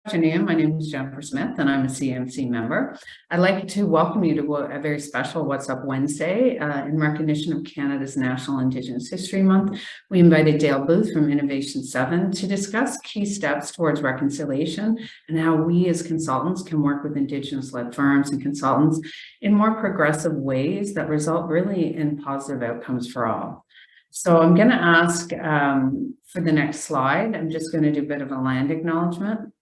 Good afternoon. My name is Jennifer Smith and I'm a CMC member. I'd like to welcome you to a very special What's Up Wednesday in recognition of Canada's National Indigenous History Month. We invited Dale Booth from Innovation 7 to discuss key steps towards reconciliation and how we as consultants can work with Indigenous-led firms and consultants in more progressive ways that result really in positive outcomes for all. So I'm going to ask for the next slide. I'm just going to do a bit of a land acknowledgement.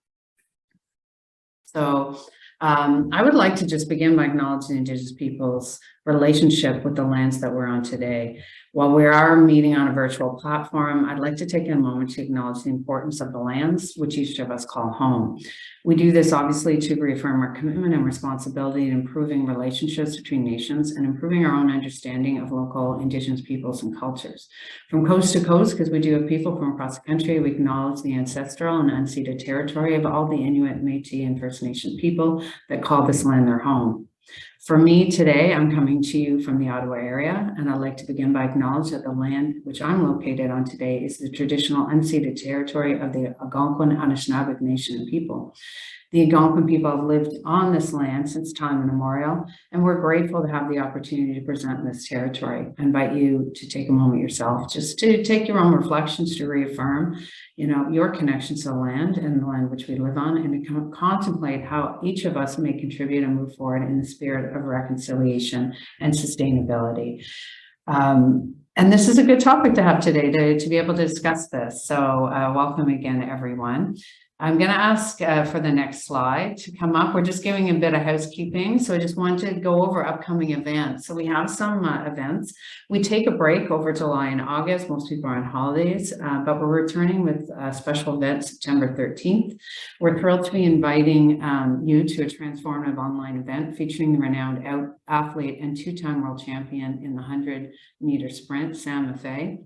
So I would like to just begin by acknowledging Indigenous people's relationship with the lands that we're on today. While we are meeting on a virtual platform, I'd like to take a moment to acknowledge the importance of the lands which each of us call home. We do this obviously to reaffirm our commitment and responsibility in improving relationships between nations and improving our own understanding of local Indigenous peoples and cultures. From coast to coast, because we do have people from across the country, we acknowledge the ancestral and unceded territory of all the Inuit, Métis, and First Nation people that call this land their home. For me today, I'm coming to you from the Ottawa area, and I'd like to begin by acknowledging that the land which I'm located on today is the traditional unceded territory of the Algonquin Anishinaabe Nation and people. The Algonquin people have lived on this land since time immemorial, and we're grateful to have the opportunity to present this territory. I invite you to take a moment yourself, just to take your own reflections to reaffirm, your connection to the land and the land which we live on, and to contemplate how each of us may contribute and move forward in the spirit of reconciliation and sustainability. And this is a good topic to have today to be able to discuss this. So welcome again, everyone. I'm going to ask for the next slide to come up. We're just giving a bit of housekeeping. So I just wanted to go over upcoming events. So we have some events. We take a break over July and August. Most people are on holidays, but we're returning with a special event September 13th. We're thrilled to be inviting you to a transformative online event featuring the renowned athlete and two-time world champion in the 100-meter sprint, Sam Maffei.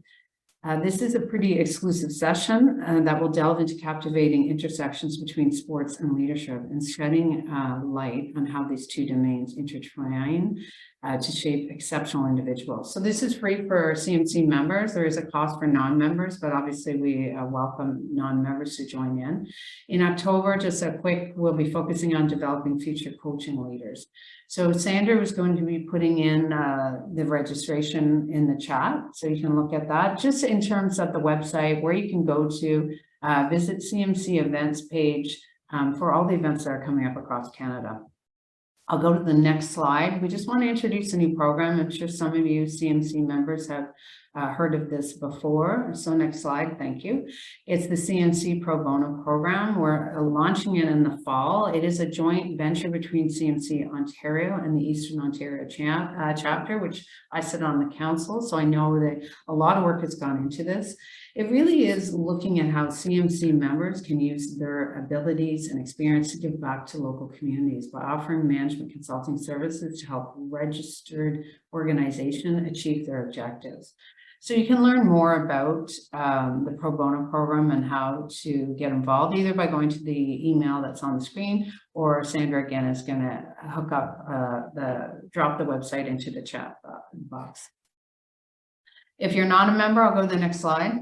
This is a pretty exclusive session that will delve into captivating intersections between sports and leadership and shedding light on how these two domains intertwine to shape exceptional individuals. So this is free for CMC members. There is a cost for non-members, but obviously we welcome non-members to join in. In October, we'll be focusing on developing future coaching leaders. So Sandra was going to be putting in the registration in the chat, so you can look at that. Just in terms of the website, where you can go to visit CMC events page for all the events that are coming up across Canada. I'll go to the next slide. We just want to introduce a new program. I'm sure some of you CMC members have heard of this before. So next slide, thank you. It's the CMC Pro Bono program. We're launching it in the fall. It is a joint venture between CMC Ontario and the Eastern Ontario chapter, which I sit on the council. So I know that a lot of work has gone into this. It really is looking at how CMC members can use their abilities and experience to give back to local communities by offering management consulting services to help registered organizations achieve their objectives. So you can learn more about the Pro Bono program and how to get involved, either by going to the email that's on the screen, or Sandra again is going to hook up drop the website into the chat box. If you're not a member, I'll go to the next slide.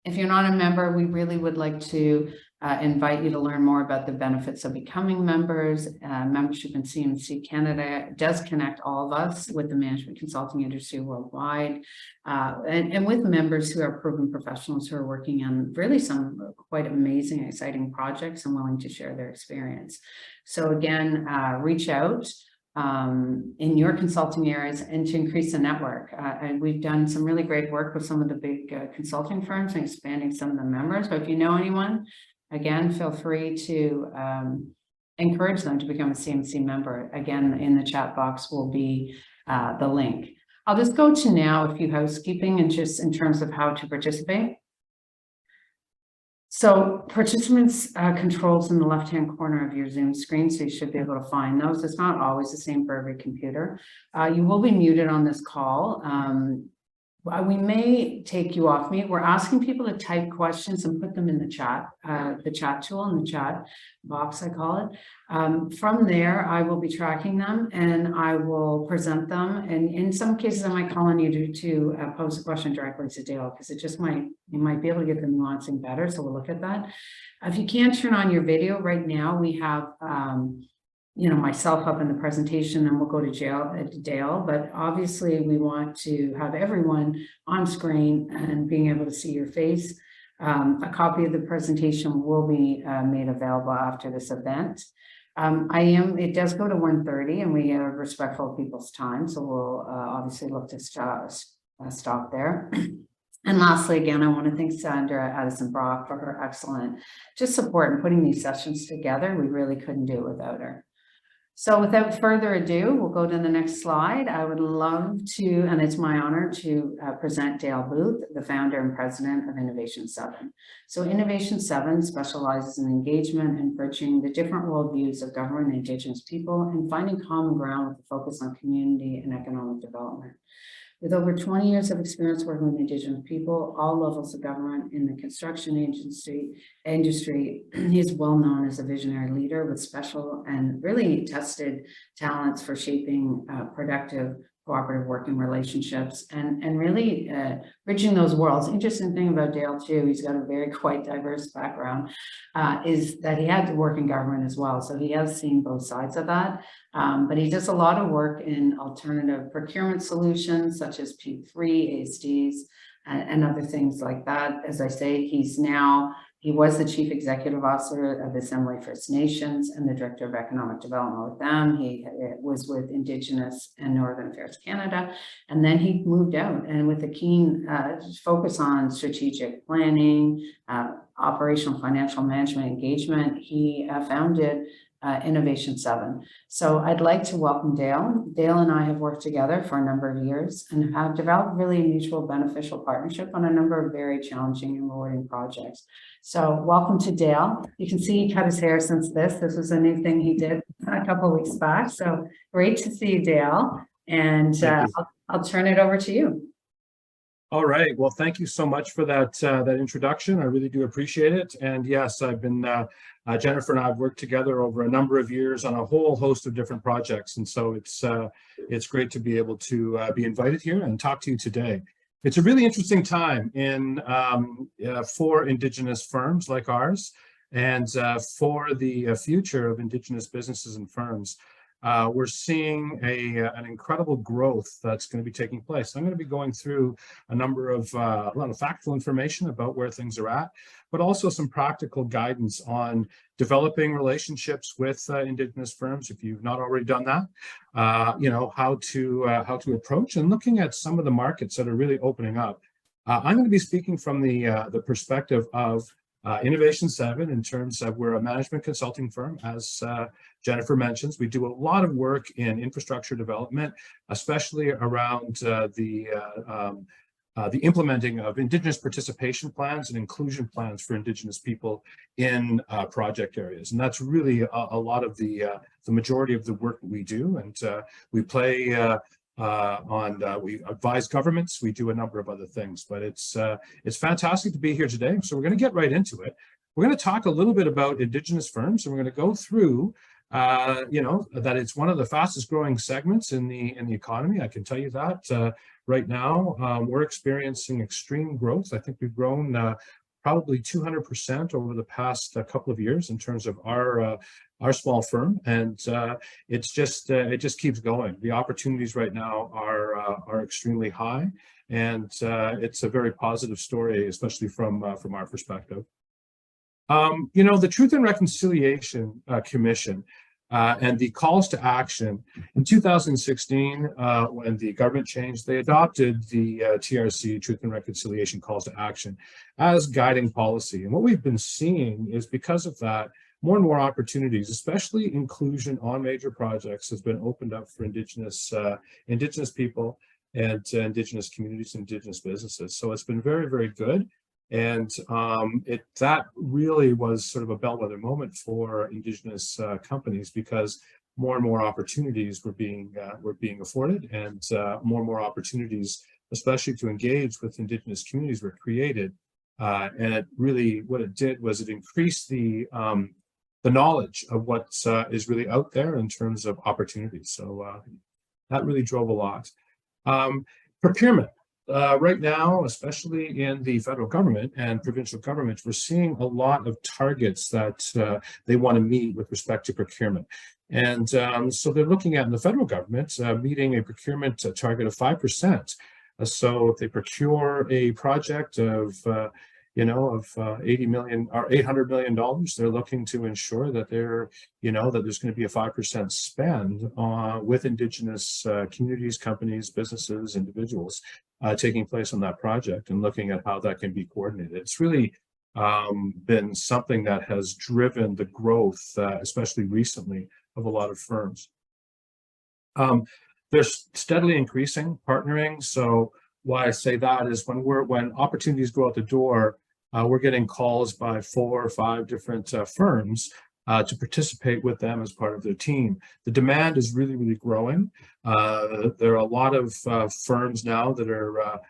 If you're not a member, we really would like to invite you to learn more about the benefits of becoming members. Membership in CMC Canada does connect all of us with the management consulting industry worldwide, and with members who are proven professionals who are working on really some quite amazing, exciting projects and willing to share their experience. So again, reach out in your consulting areas and to increase the network. And we've done some really great work with some of the big consulting firms and expanding some of the members. But if you know anyone, again, feel free to encourage them to become a CMC member. Again, in the chat box will be the link. I'll just go to now a few housekeeping and just in terms of how to participate. So participants controls in the left-hand corner of your Zoom screen, so you should be able to find those. It's not always the same for every computer. You will be muted on this call. We may take you off mute. We're asking people to type questions and put them in the chat tool, in the chat box, I call it. From there, I will be tracking them and I will present them. And in some cases, I might call on you to pose a question directly to Dale, because you might be able to get the nuancing better. So we'll look at that. If you can't turn on your video right now, we have myself up in the presentation, and we'll go to Dale, but obviously we want to have everyone on screen and being able to see your face. A copy of the presentation will be made available after this event. It does go to 1:30 and we are respectful of people's time, so we'll obviously look to stop there. And lastly, again, I want to thank Sandra Addison Brock for her excellent support in putting these sessions together. We really couldn't do it without her. So without further ado, we'll go to the next slide. I would love to, and it's my honor to present Dale Booth, the founder and president of Innovation 7. So Innovation 7 specializes in engagement and bridging the different worldviews of government and Indigenous people and finding common ground with a focus on community and economic development. With over 20 years of experience working with Indigenous people, all levels of government in the construction industry, he is well known as a visionary leader with special and really tested talents for shaping productive cooperative working relationships and really bridging those worlds. Interesting thing about Dale too, he's got a very quite diverse background, is that he had to work in government as well. So he has seen both sides of that, but he does a lot of work in alternative procurement solutions such as P3, ASDs, and other things like that. As I say, he was the Chief Executive Officer of Assembly First Nations and the Director of Economic Development with them. He was with Indigenous and Northern Affairs Canada, and then he moved out, and with a keen focus on strategic planning, operational financial management engagement, he founded Innovation 7. So I'd like to welcome Dale. Dale and I have worked together for a number of years and have developed really a mutual beneficial partnership on a number of very challenging and rewarding projects. So welcome to Dale. You can see he cut his hair since this was a new thing he did a couple of weeks back. So great to see you, Dale. And I'll turn it over to you. All right. Well, thank you so much for that introduction. I really do appreciate it. And yes, I've been Jennifer and I have worked together over a number of years on a whole host of different projects, and so it's great to be able to be invited here and talk to you today. It's a really interesting time for Indigenous firms like ours, and for the future of Indigenous businesses and firms. We're seeing an incredible growth that's going to be taking place. I'm going to be going through a lot of factual information about where things are at, but also some practical guidance on developing relationships with Indigenous firms, if you've not already done that. How to approach and looking at some of the markets that are really opening up. I'm going to be speaking from the perspective of Innovation 7 in terms of we're a management consulting firm, as Jennifer mentions. We do a lot of work in infrastructure development, especially around the implementing of Indigenous participation plans and inclusion plans for Indigenous people in project areas. And that's really a lot of the majority of the work that we do. And we play we advise governments, we do a number of other things, but it's fantastic to be here today. So we're going to get right into it. We're going to talk a little bit about Indigenous firms, and we're going to go through that it's one of the fastest growing segments in the economy. I can tell you that right now we're experiencing extreme growth. I think we've grown probably 200% over the past couple of years in terms of our small firm, and it just keeps going. The opportunities right now are extremely high, and it's a very positive story, especially from our perspective. The Truth and Reconciliation Commission and the calls to action in 2016, when the government changed, they adopted the TRC, Truth and Reconciliation Calls to Action, as guiding policy. And what we've been seeing is, because of that, more and more opportunities, especially inclusion on major projects, has been opened up for Indigenous people and Indigenous communities and Indigenous businesses. So it's been very, very good. And that really was sort of a bellwether moment for Indigenous companies, because more and more opportunities were being afforded, and more opportunities especially to engage with Indigenous communities, were created. And it really, what it did was it increased the knowledge of what is really out there in terms of opportunities. So that really drove a lot. Procurement. Right now, especially in the federal government and provincial governments, we're seeing a lot of targets that they want to meet with respect to procurement. And so they're looking at in the federal government meeting a procurement target of 5%. So if they procure a project of 80 million or $800 million, they're looking to ensure that that there's going to be a 5% spend with Indigenous communities, companies, businesses, individuals taking place on that project, and looking at how that can be coordinated. It's really been something that has driven the growth, especially recently, of a lot of firms. They're steadily increasing partnering. So why I say that is when opportunities go out the door, we're getting calls by 4 or 5 different firms to participate with them as part of their team. The demand is really, really growing. There are a lot of firms now that are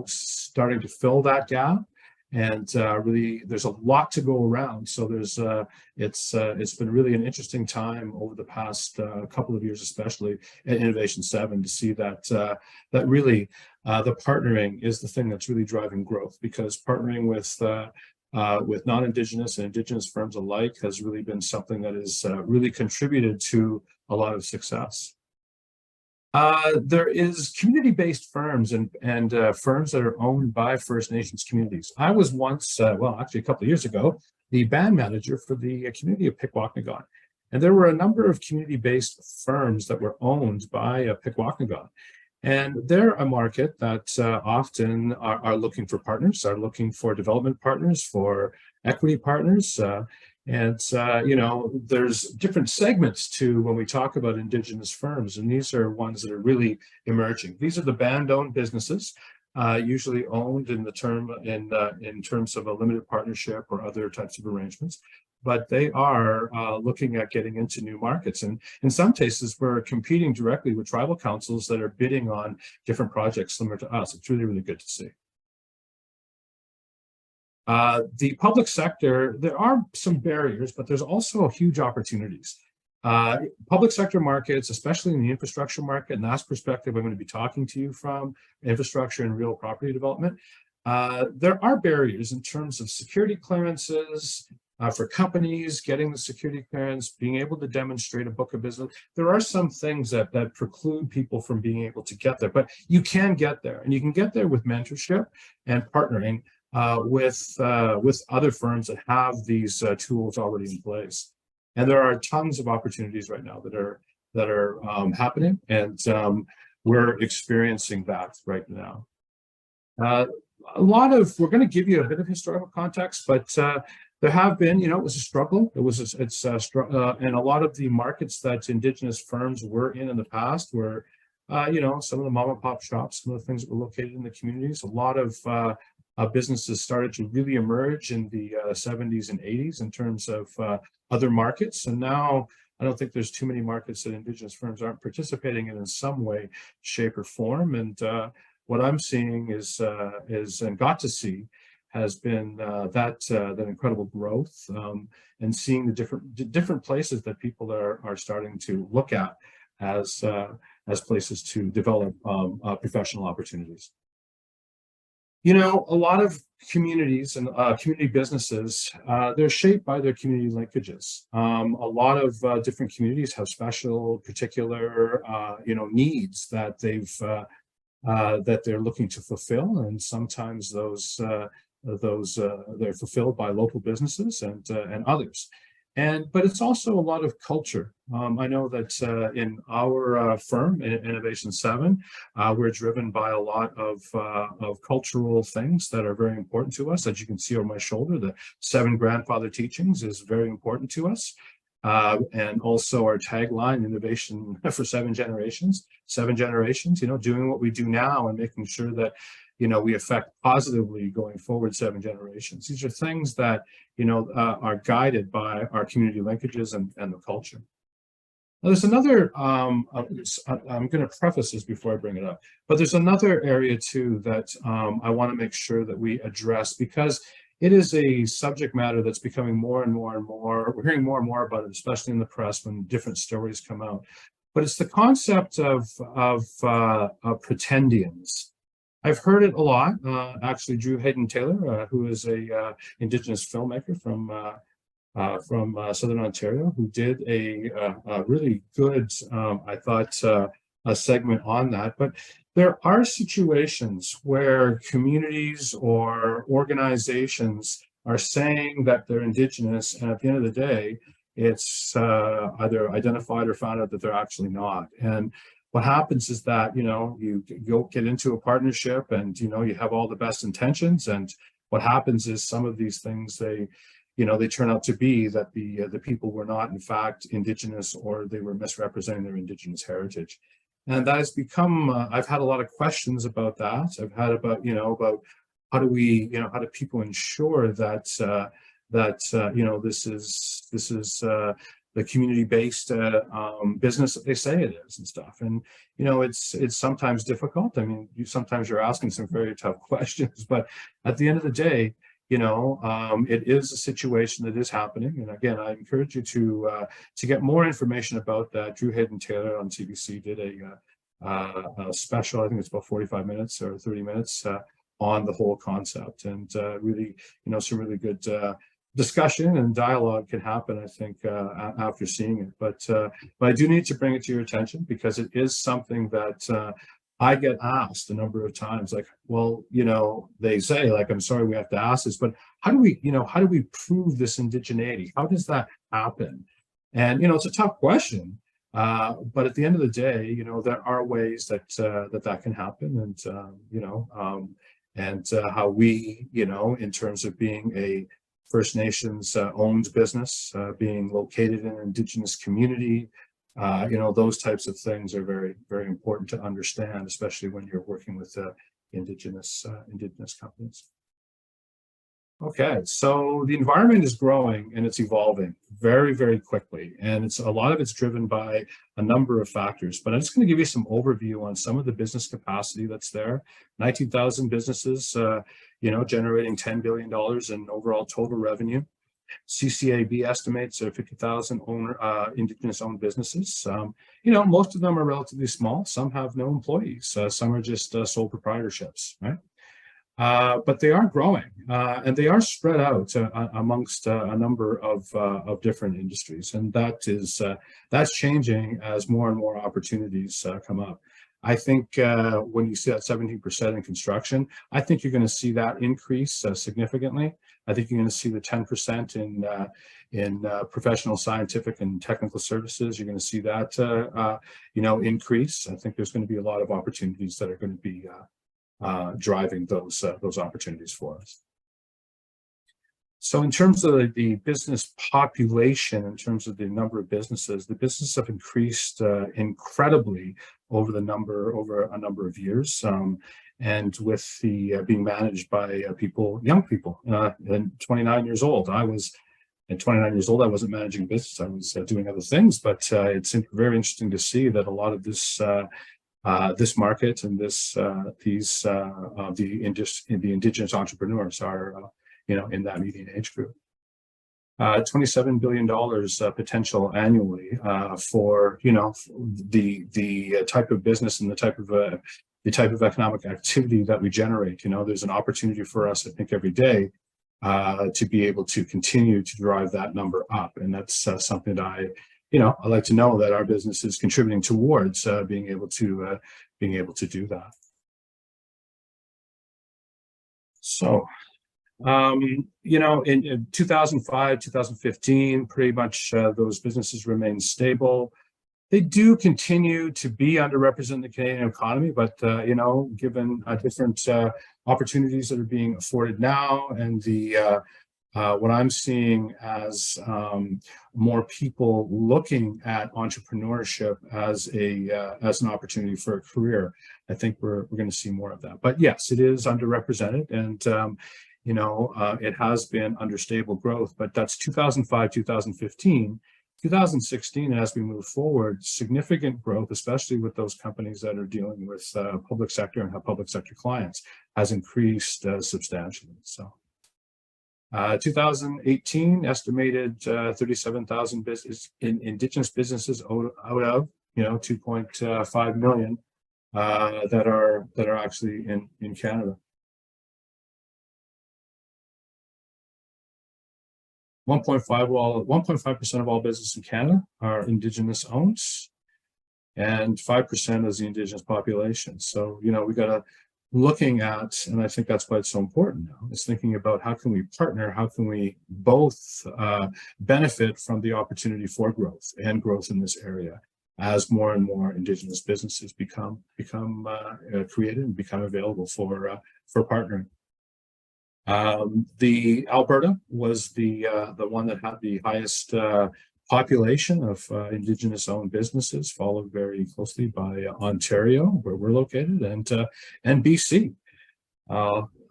starting to fill that gap. And really, there's a lot to go around. So it's been really an interesting time over the past couple of years, especially at Innovation 7, to see that really the partnering is the thing that's really driving growth, because partnering with non-Indigenous and Indigenous firms alike has really been something that has really contributed to a lot of success. There is community-based firms and firms that are owned by First Nations communities. I was once, actually a couple of years ago, the band manager for the community of Pikwakanagan. And there were a number of community-based firms that were owned by Pikwakanagan. And they're a market that often are looking for partners, are looking for development partners, for equity partners. There's different segments to when we talk about Indigenous firms, and these are ones that are really emerging. These are the band-owned businesses, usually owned in terms of a limited partnership or other types of arrangements. But they are looking at getting into new markets. And in some cases, we're competing directly with tribal councils that are bidding on different projects similar to us. It's really, really good to see. The public sector, there are some barriers, but there's also huge opportunities. Public sector markets, especially in the infrastructure market, and that's perspective I'm going to be talking to you from, infrastructure and real property development. There are barriers in terms of security clearances, for companies getting the security clearance, being able to demonstrate a book of business. There are some things that preclude people from being able to get there, but you can get there, and you can get there with mentorship and partnering with other firms that have these tools already in place. And there are tons of opportunities right now that are happening, and we're experiencing that right now. We're going to give you a bit of historical context, but there have been, it was a struggle. And a lot of the markets that Indigenous firms were in the past were, some of the mom and pop shops, some of the things that were located in the communities. A lot of businesses started to really emerge in the 70s and 80s in terms of other markets. And now I don't think there's too many markets that Indigenous firms aren't participating in some way, shape, or form. And what I'm seeing is and got to see has been that incredible growth, and seeing the different places that people are starting to look at as places to develop professional opportunities. A lot of communities and community businesses, they're shaped by their community linkages. A lot of different communities have special, particular, needs that that they're looking to fulfill, and sometimes those they're fulfilled by local businesses and others. But it's also a lot of culture. I know that in our firm, Innovation 7, we're driven by a lot of cultural things that are very important to us. As you can see on my shoulder, the 7 grandfather teachings is very important to us. And also our tagline, innovation for 7 generations. 7 generations, doing what we do now and making sure that we affect positively going forward 7 generations. These are things that, are guided by our community linkages and the culture. Now, there's another, I'm going to preface this before I bring it up, but there's another area too that I want to make sure that we address, because it is a subject matter that's becoming more and more and more, we're hearing more and more about it, especially in the press when different stories come out. But it's the concept of pretendians. I've heard it a lot. Actually, Drew Hayden Taylor, who is a Indigenous filmmaker from Southern Ontario, who did a really good, I thought, a segment on that. But there are situations where communities or organizations are saying that they're Indigenous, and at the end of the day, it's either identified or found out that they're actually not. And what happens is that, you go get into a partnership and, you have all the best intentions. And what happens is some of these things, they turn out to be that the people were not, in fact, Indigenous, or they were misrepresenting their Indigenous heritage. And that has become, I've had a lot of questions about that. I've had about, about how do we, how do people ensure that, this is the community-based business that they say it is and stuff. And, it's sometimes difficult. I mean, sometimes you're asking some very tough questions, but at the end of the day, it is a situation that is happening. And again, I encourage you to get more information about that. Drew Hayden Taylor on CBC did a special, I think it's about 45 minutes or 30 minutes on the whole concept. And really, some really good discussion and dialogue can happen, I think, after seeing it. But I do need to bring it to your attention, because it is something that I get asked a number of times, like, well, they say, like, I'm sorry we have to ask this, but how do we prove this indigeneity? How does that happen? And, it's a tough question. But at the end of the day, there are ways that that can happen. And, how we, in terms of being a First Nations owned business, being located in an Indigenous community, those types of things are very, very important to understand, especially when you're working with Indigenous companies. Okay, so the environment is growing and it's evolving very, very quickly, and a lot of it's driven by a number of factors. But I'm just going to give you some overview on some of the business capacity that's there. 19,000 businesses, generating $10 billion in overall total revenue. CCAB estimates 50,000 Indigenous-owned businesses. Most of them are relatively small. Some have no employees. Some are just sole proprietorships, right? But they are growing, and they are spread out amongst a number of different industries, and that's changing as more and more opportunities come up. I think when you see that 17% in construction, I think you're going to see that increase significantly. I think you're going to see the 10% in professional, scientific, and technical services. You're going to see that increase. I think there's going to be a lot of opportunities that are going to be driving those opportunities for us. So in terms of the business population, in terms of the number of businesses, the businesses have increased incredibly over a number of years, and with the being managed by young people. And 29 years old, at 29 years old, I wasn't managing business. I was doing other things, but it's very interesting to see that a lot of this this market and the Indigenous entrepreneurs are in that median age group. $27 billion potential annually for the type of business and the type of economic activity that we generate. There's an opportunity for us, I think, every day to be able to continue to drive that number up, and that's something that I like to know that our business is contributing towards being able to do that. So, in 2005, 2015, pretty much those businesses remain stable. They do continue to be underrepresented in the Canadian economy, but given different opportunities that are being afforded now, and what I'm seeing as more people looking at entrepreneurship as an opportunity for a career, I think we're going to see more of that. But yes, it is underrepresented, and it has been under stable growth. But that's 2005, 2015. 2016, as we move forward, significant growth, especially with those companies that are dealing with public sector and have public sector clients, has increased substantially. So 2018 estimated 37,000 Indigenous businesses out of 2.5 million that are actually in Canada. 1.5% of all business in Canada are Indigenous owned, and 5% is the Indigenous population. So, we got to looking at, and I think that's why it's so important now, is thinking about how can we partner, how can we both benefit from the opportunity for growth and growth in this area as more and more Indigenous businesses become created and become available for partnering. The Alberta was the one that had the highest population of Indigenous owned businesses, followed very closely by Ontario, where we're located, and BC.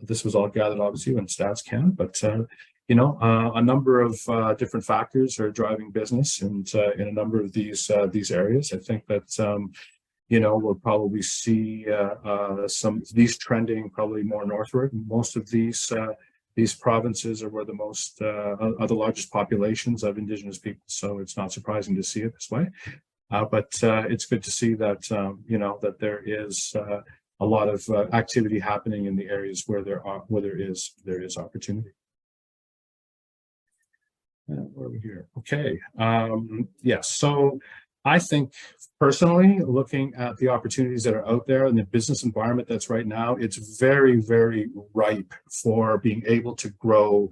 This was all gathered obviously in Stats Canada, but a number of different factors are driving business and in a number of these areas. I think that we'll probably see these trending probably more northward. Most of these provinces are where the most are the largest populations of Indigenous people, so it's not surprising to see it this way. But it's good to see that that there is a lot of activity happening in the areas where there is opportunity. Where are we here? Okay. Yes. So I think personally, looking at the opportunities that are out there in the business environment that's right now, it's very, very ripe for being able to grow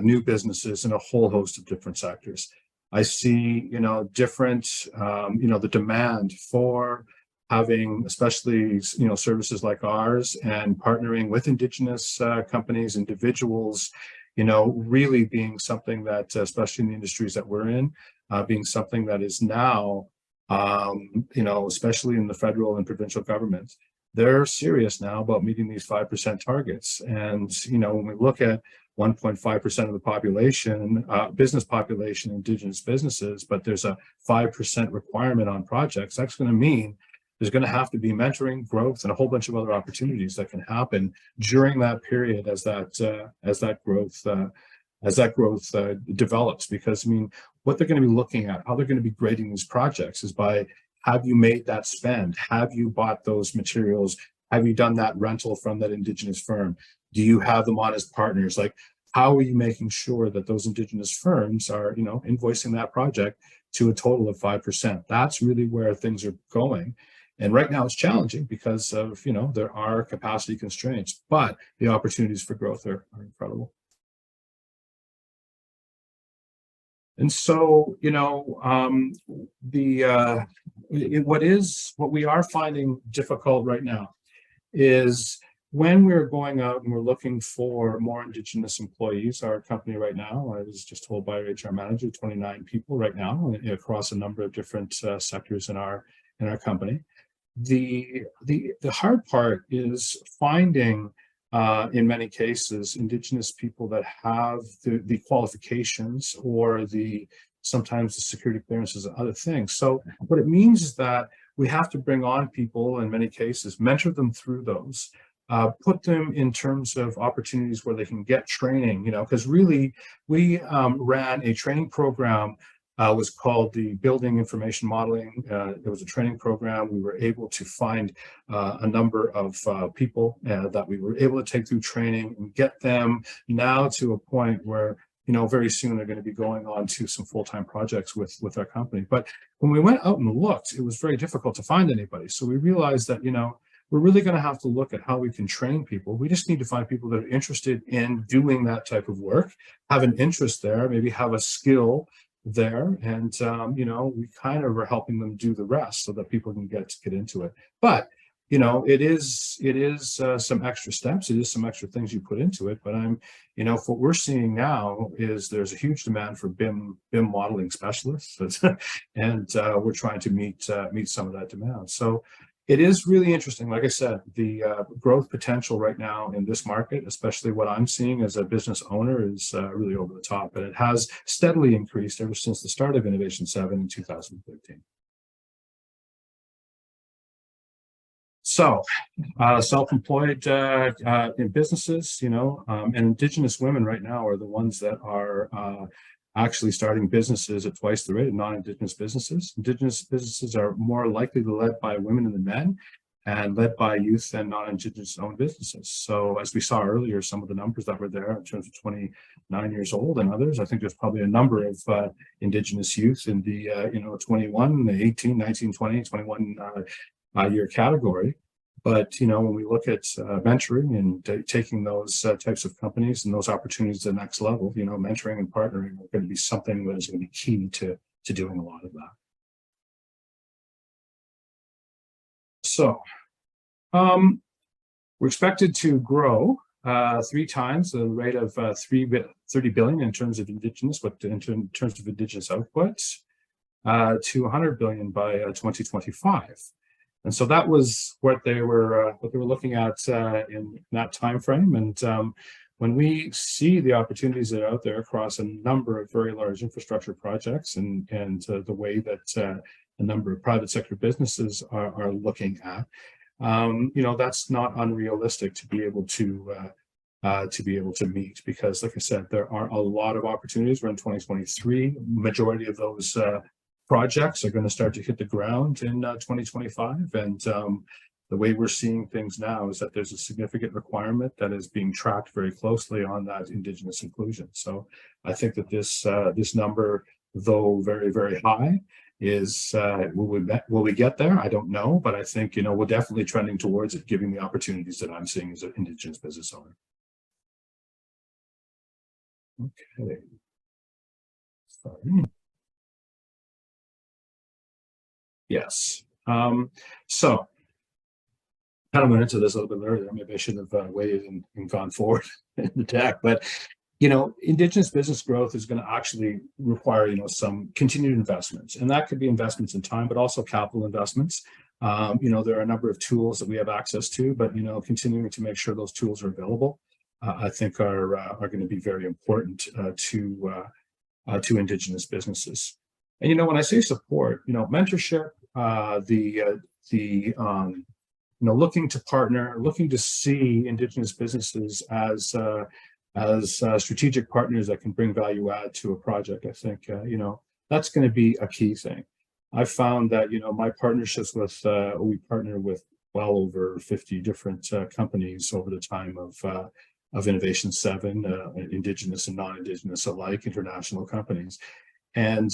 new businesses in a whole host of different sectors. I see, different, the demand for having, especially, services like ours and partnering with Indigenous companies, individuals, really being something that, especially in the industries that we're in, being something that is now, especially in the federal and provincial governments, they're serious now about meeting these 5% targets. And, when we look at 1.5% of the population, business population, Indigenous businesses, but there's a 5% requirement on projects, that's going to mean there's going to have to be mentoring, growth, and a whole bunch of other opportunities that can happen during that period as that growth develops. Because what they're going to be looking at, how they're going to be grading these projects, is by, have you made that spend? Have you bought those materials? Have you done that rental from that Indigenous firm? Do you have them on as partners? Like, how are you making sure that those Indigenous firms are, invoicing that project to a total of 5%? That's really where things are going. And right now it's challenging because of, there are capacity constraints, but the opportunities for growth are incredible. And so, what we are finding difficult right now is when we're going out and we're looking for more Indigenous employees. Our company right now, I was just told by our HR manager, 29 people right now across a number of different sectors in our company. The hard part is finding, in many cases, Indigenous people that have the qualifications or sometimes the security clearances and other things. So what it means is that we have to bring on people, in many cases, mentor them through those, put them in terms of opportunities where they can get training, because really we ran a training program. Was called the Building Information Modeling. It was a training program. We were able to find a number of people that we were able to take through training and get them now to a point where, very soon they're going to be going on to some full-time projects with our company. But when we went out and looked, it was very difficult to find anybody. So we realized that, we're really going to have to look at how we can train people. We just need to find people that are interested in doing that type of work, have an interest there, maybe have a skill there, and we kind of are helping them do the rest so that people can get into it. But it is some extra steps, it is some extra things you put into it. But what we're seeing now is there's a huge demand for BIM modeling specialists, and we're trying to meet some of that demand. So It is really interesting. Like I said, the growth potential right now in this market, especially what I'm seeing as a business owner, is really over the top. And it has steadily increased ever since the start of Innovation 7 in 2013. So, self-employed in businesses, and Indigenous women right now are the ones that are actually starting businesses at twice the rate of non-Indigenous businesses. Indigenous businesses are more likely to be led by women than men and led by youth and non-Indigenous owned businesses. So as we saw earlier, some of the numbers that were there in terms of 29 years old and others, I think there's probably a number of Indigenous youth in the, 21, 18, 19, 20, 21 year category. But, when we look at mentoring and taking those types of companies and those opportunities to the next level, mentoring and partnering are going to be something that is going to be key to doing a lot of that. So we're expected to grow 3 times the rate of 30 billion in terms of Indigenous, but in terms of Indigenous outputs to 100 billion by 2025. And so that was what they were looking at in that time frame. And when we see the opportunities that are out there across a number of very large infrastructure projects and the way that a number of private sector businesses are looking at, that's not unrealistic to be able to meet, because, like I said, there are a lot of opportunities. We're in 2023. Majority of those projects are going to start to hit the ground in 2025. And the way we're seeing things now is that there's a significant requirement that is being tracked very closely on that Indigenous inclusion. So I think that this number, though very, very high, is will we get there? I don't know, but I think we're definitely trending towards it, given the opportunities that I'm seeing as an Indigenous business owner. Okay. Sorry. Yes. So kind of went into this a little bit earlier. Maybe I should have waited and gone forward in the deck. But Indigenous business growth is going to actually require some continued investments, and that could be investments in time, but also capital investments. There are a number of tools that we have access to, but continuing to make sure those tools are available, I think are going to be very important to Indigenous businesses. And when I say support, mentorship, looking to partner, looking to see Indigenous businesses as strategic partners that can bring value add to a project. I think that's going to be a key thing. I've found that my partnerships with we partner with well over 50 different companies over the time of Innovation 7, Indigenous and non-Indigenous alike, international companies. And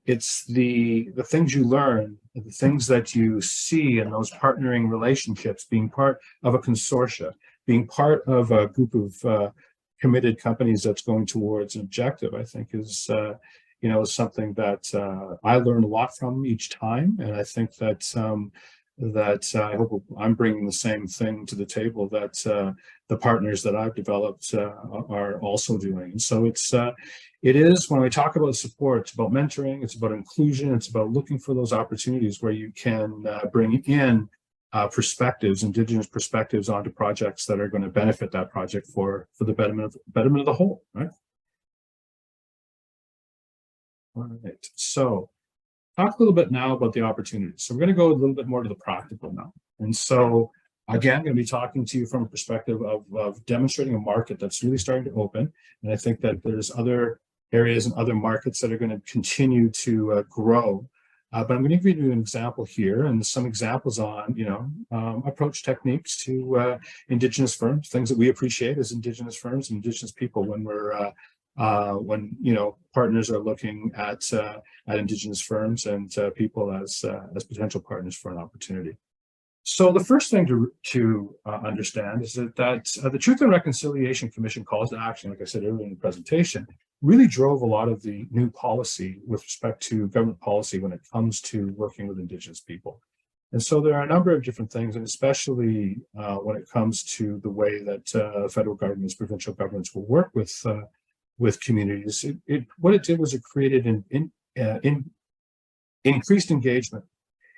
it's the things you learn, the things that you see in those partnering relationships, being part of a consortia, being part of a group of committed companies that's going towards an objective, I think is something that I learn a lot from each time. And I think that I hope I'm bringing the same thing to the table that the partners that I've developed are also doing. And so it is, when we talk about support, it's about mentoring, it's about inclusion, it's about looking for those opportunities where you can bring in perspectives, Indigenous perspectives, onto projects that are going to benefit that project for the betterment of the whole, right? All right. So talk a little bit now about the opportunities. So we're going to go a little bit more to the practical now. And so again, I'm going to be talking to you from a perspective of demonstrating a market that's really starting to open. And I think that there's other areas and other markets that are going to continue to grow. But I'm going to give you an example here and some examples on, approach techniques to Indigenous firms, things that we appreciate as Indigenous firms and Indigenous people when we're partners are looking at Indigenous firms and people as potential partners for an opportunity. So the first thing to understand is that the Truth and Reconciliation Commission calls to action, like I said earlier in the presentation, really drove a lot of the new policy with respect to government policy when it comes to working with Indigenous people. And so there are a number of different things, and especially when it comes to the way that federal governments, provincial governments will work with communities. What it did was it created an increased engagement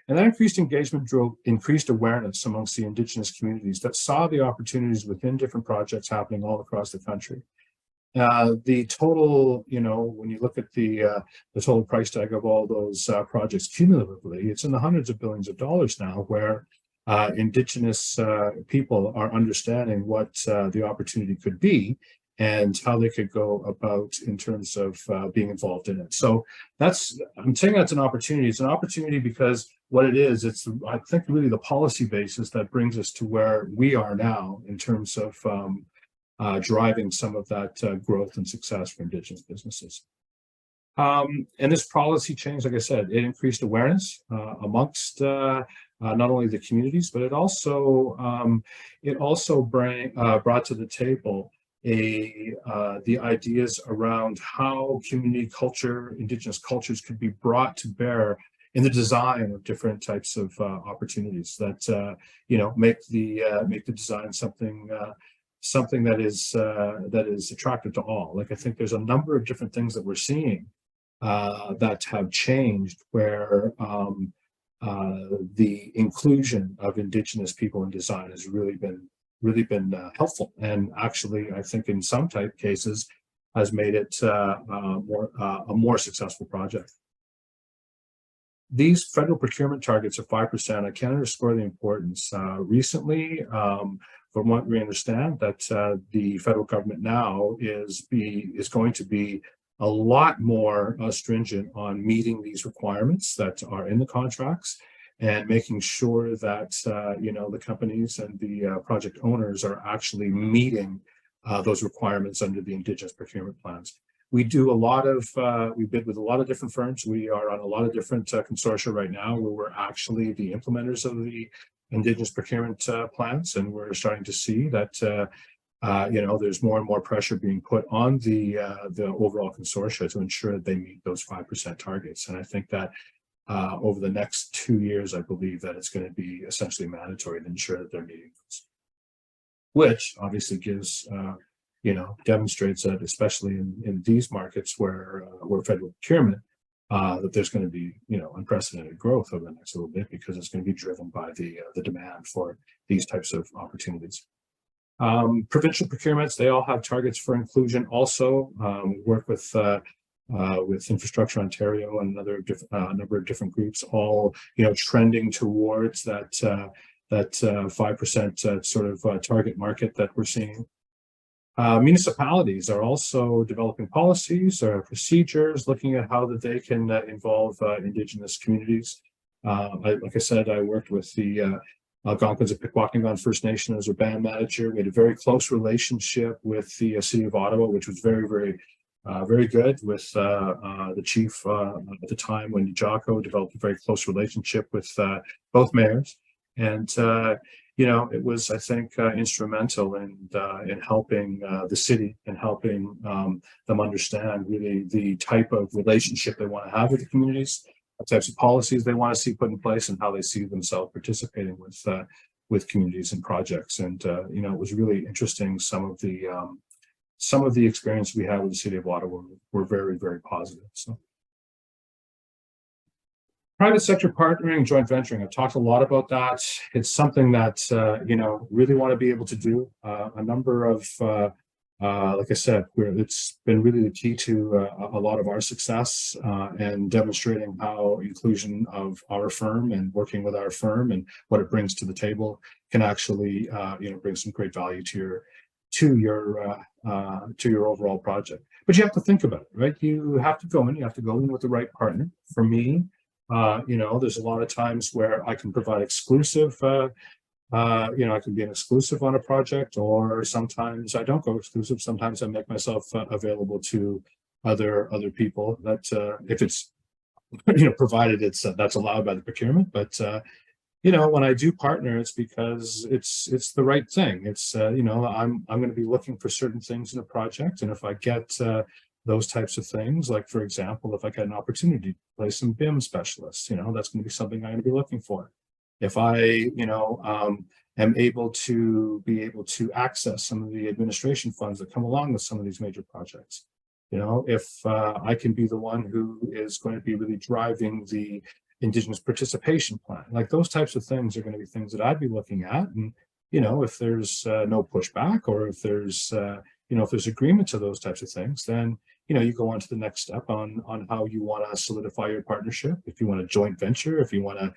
And that increased engagement drove increased awareness amongst the Indigenous communities that saw the opportunities within different projects happening all across the country. The total, when you look at the total price tag of all those projects cumulatively, it's in the hundreds of billions of dollars now, where Indigenous people are understanding what the opportunity could be and how they could go about in terms of being involved in it. So I'm saying that's an opportunity. It's an opportunity because what it is, I think really the policy basis that brings us to where we are now in terms of driving some of that growth and success for Indigenous businesses. And this policy change, like I said, it increased awareness amongst not only the communities, but it also brought to the table the ideas around how community culture, Indigenous cultures could be brought to bear in the design of different types of opportunities that make the design something that is attractive to all. Like, I think there's a number of different things that we're seeing that have changed, where the inclusion of Indigenous people in design has really been helpful, and actually, I think in some cases has made it a more successful project. These federal procurement targets of 5%, I can't underscore the importance. Recently, from what we understand, that the federal government now is going to be a lot more stringent on meeting these requirements that are in the contracts, and making sure that the companies and the project owners are actually meeting those requirements under the Indigenous procurement plans. We bid with a lot of different firms. We are on a lot of different consortia right now, where we're actually the implementers of the Indigenous procurement plans, and we're starting to see that there's more and more pressure being put on the overall consortia to ensure that they meet those 5% targets. And I think that over the next 2 years, I believe that it's going to be essentially mandatory to ensure that they're meeting those, which obviously gives demonstrates that, especially in these markets where federal procurement, that there's going to be unprecedented growth over the next little bit, because it's going to be driven by the demand for these types of opportunities. Provincial procurements, they all have targets for inclusion. Also, work with Infrastructure Ontario and a number of different groups, all trending towards that 5% sort of target market that we're seeing. Municipalities are also developing policies or procedures, looking at how that they can involve Indigenous communities. Like I said, I worked with the Algonquins of Pikwakanagan First Nation as a band manager. We had a very close relationship with the City of Ottawa, which was very, very good. With the chief at the time, Wendy Jocko, developed a very close relationship with both mayors, and it was, I think, instrumental in helping the city and helping them understand really the type of relationship they want to have with the communities, what types of policies they want to see put in place, and how they see themselves participating with communities and projects. And it was really interesting. Some of the experience we had with the City of Ottawa were very, very positive. So. Private sector partnering, joint venturing. I've talked a lot about that. It's something that, really want to be able to do. A number of, like I said, it's been really the key to a lot of our success and demonstrating how inclusion of our firm and working with our firm and what it brings to the table can actually, bring some great value to your overall project. But you have to think about it, right? You have to go in with the right partner. For me, there's a lot of times where I can provide exclusive, I can be an exclusive on a project, or sometimes I don't go exclusive. Sometimes I make myself available to other people that, if it's, provided that's allowed by the procurement. But, when I do partner, it's because it's the right thing. It's, I'm going to be looking for certain things in a project. And if I get, those types of things, like, for example, if I get an opportunity to play some BIM specialists, that's going to be something I'm going to be looking for. If I, am able to access some of the administration funds that come along with some of these major projects, if I can be the one who is going to be really driving the Indigenous participation plan. Like those types of things are going to be things that I'd be looking at. And, if there's no pushback, or if there's, if there's agreement to those types of things, then, you go on to the next step on how you want to solidify your partnership. If you want a joint venture, if you want to,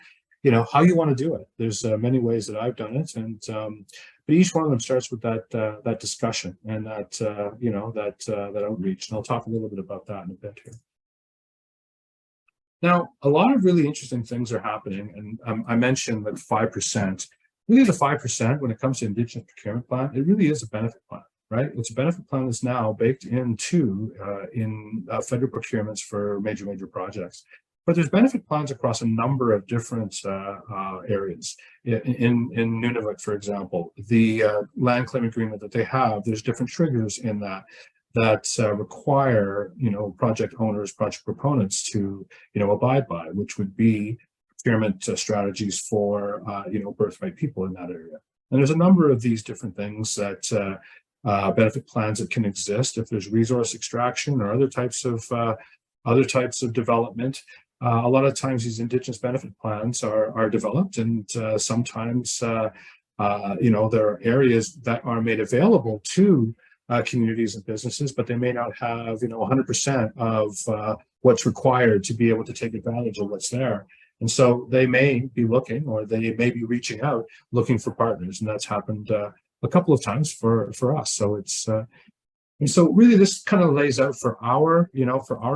how you want to do it. There's many ways that I've done it. And, but each one of them starts with that discussion and that outreach. And I'll talk a little bit about that in a bit here. Now, a lot of really interesting things are happening, and I mentioned that 5%. Really, the 5% when it comes to Indigenous procurement plan, it really is a benefit plan, right? It's a benefit plan that's now baked into federal procurements for major projects. But there's benefit plans across a number of different areas. In Nunavut, for example, the land claim agreement that they have, there's different triggers in that require, project owners, project proponents to, abide by, which would be procurement strategies for, birthright people in that area. And there's a number of these different things that benefit plans that can exist if there's resource extraction or other types of development. A lot of times these Indigenous benefit plans are developed, and sometimes, there are areas that are made available to communities and businesses, but they may not have, 100% of what's required to be able to take advantage of what's there. And so they may be looking, or they may be reaching out, looking for partners. And that's happened a couple of times for us. So it's, and so really this kind of lays out for our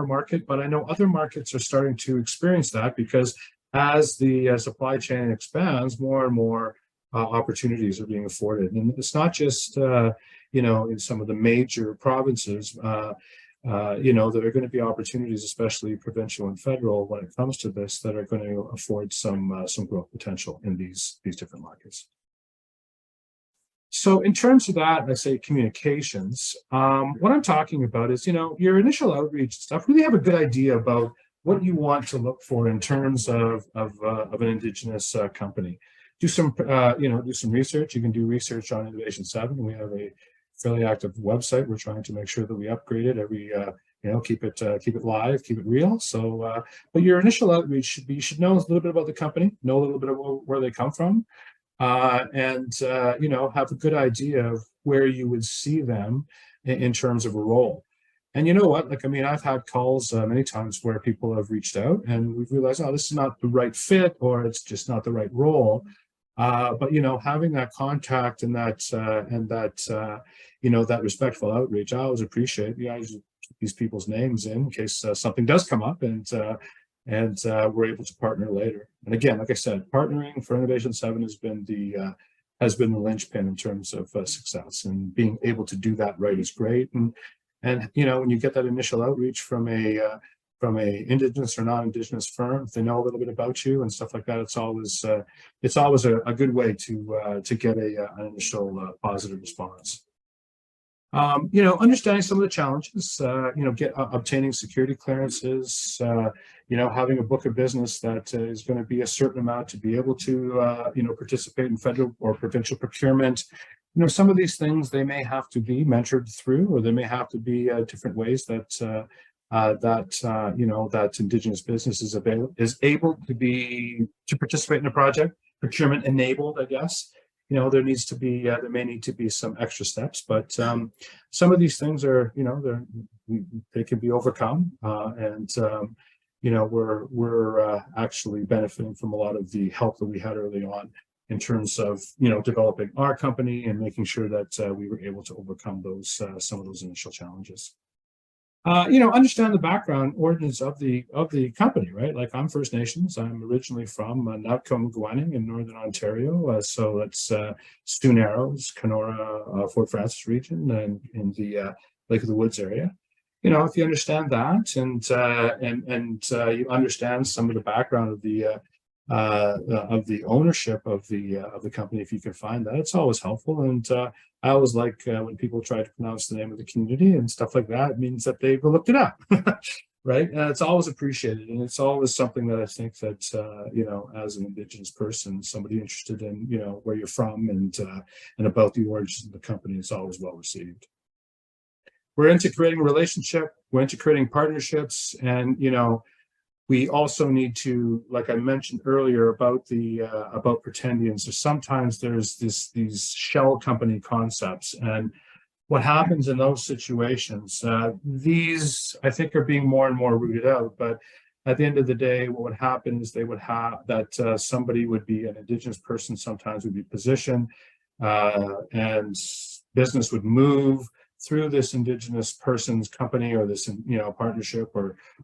market, but I know other markets are starting to experience that, because as the supply chain expands, more and more opportunities are being afforded. And it's not just, in some of the major provinces, there are going to be opportunities, especially provincial and federal, when it comes to this, that are going to afford some growth potential in these different markets. So in terms of that, I say communications, what I'm talking about is, your initial outreach stuff, really have a good idea about what you want to look for in terms of an Indigenous company. Do some research. You can do research on Innovation 7. We have a fairly active website. We're trying to make sure that we upgrade it every, keep it live, keep it real. So, but your initial outreach should be, you should know a little bit about the company, know a little bit about where they come from, and have a good idea of where you would see them in terms of a role. And you know what? I've had calls many times where people have reached out and we've realized, oh, this is not the right fit, or it's just not the right role. But having that contact and that that respectful outreach, I always appreciate. I usually keep these people's names in case something does come up, and we're able to partner later. And again, like I said, partnering for Innovation 7 has been the linchpin in terms of success, and being able to do that right is great. And when you get that initial outreach from a Indigenous or non-Indigenous firm, if they know a little bit about you and stuff like that, it's always a good way to get an initial positive response. Understanding some of the challenges, obtaining security clearances, having a book of business that is going to be a certain amount to be able to, participate in federal or provincial procurement. Some of these things, they may have to be mentored through, or there may have to be different ways that Indigenous business is able to participate in a project, procurement enabled, I guess. There may need to be some extra steps, but some of these things are, they can be overcome, and we're actually benefiting from a lot of the help that we had early on in terms of developing our company and making sure that we were able to overcome some of those initial challenges. Understand the background origins of the company, right? Like, I'm First Nations. I'm originally from Natcombe-Gwining in Northern Ontario. So that's Stoon Arrows, Kenora, Fort Frances region, and in the Lake of the Woods area. If you understand that, and you understand some of the background of the ownership of the company, if you can find that, it's always helpful. And I always like when people try to pronounce the name of the community and stuff like that. It means that they've looked it up, right? And it's always appreciated, and it's always something that I think that as an Indigenous person, somebody interested in where you're from and about the origins of the company, is always well received. We're into creating a relationship. We're into creating partnerships, and We also need to, like I mentioned earlier about the about pretendians, so sometimes there's these shell company concepts, and what happens in those situations, these I think are being more and more rooted out, but at the end of the day, what would happen is they would have that somebody would be an Indigenous person, sometimes would be positioned, and business would move through this Indigenous person's company or this, partnership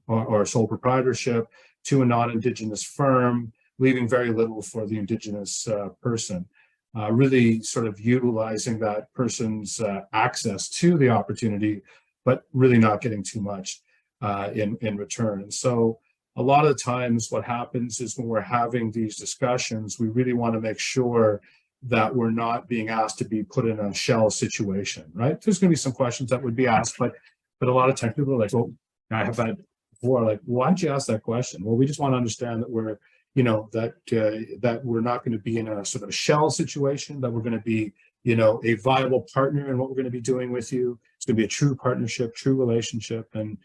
or sole proprietorship to a non-Indigenous firm, leaving very little for the Indigenous person. Really sort of utilizing that person's access to the opportunity, but really not getting too much in return. And so a lot of the times what happens is when we're having these discussions, we really want to make sure that we're not being asked to be put in a shell situation, right? There's going to be some questions that would be asked, but a lot of times people are like, well, I have had before, like, why don't you ask that question? Well, we just want to understand that we're, that we're not going to be in a sort of a shell situation, that we're going to be, a viable partner in what we're going to be doing with you. It's going to be a true partnership, true relationship. And,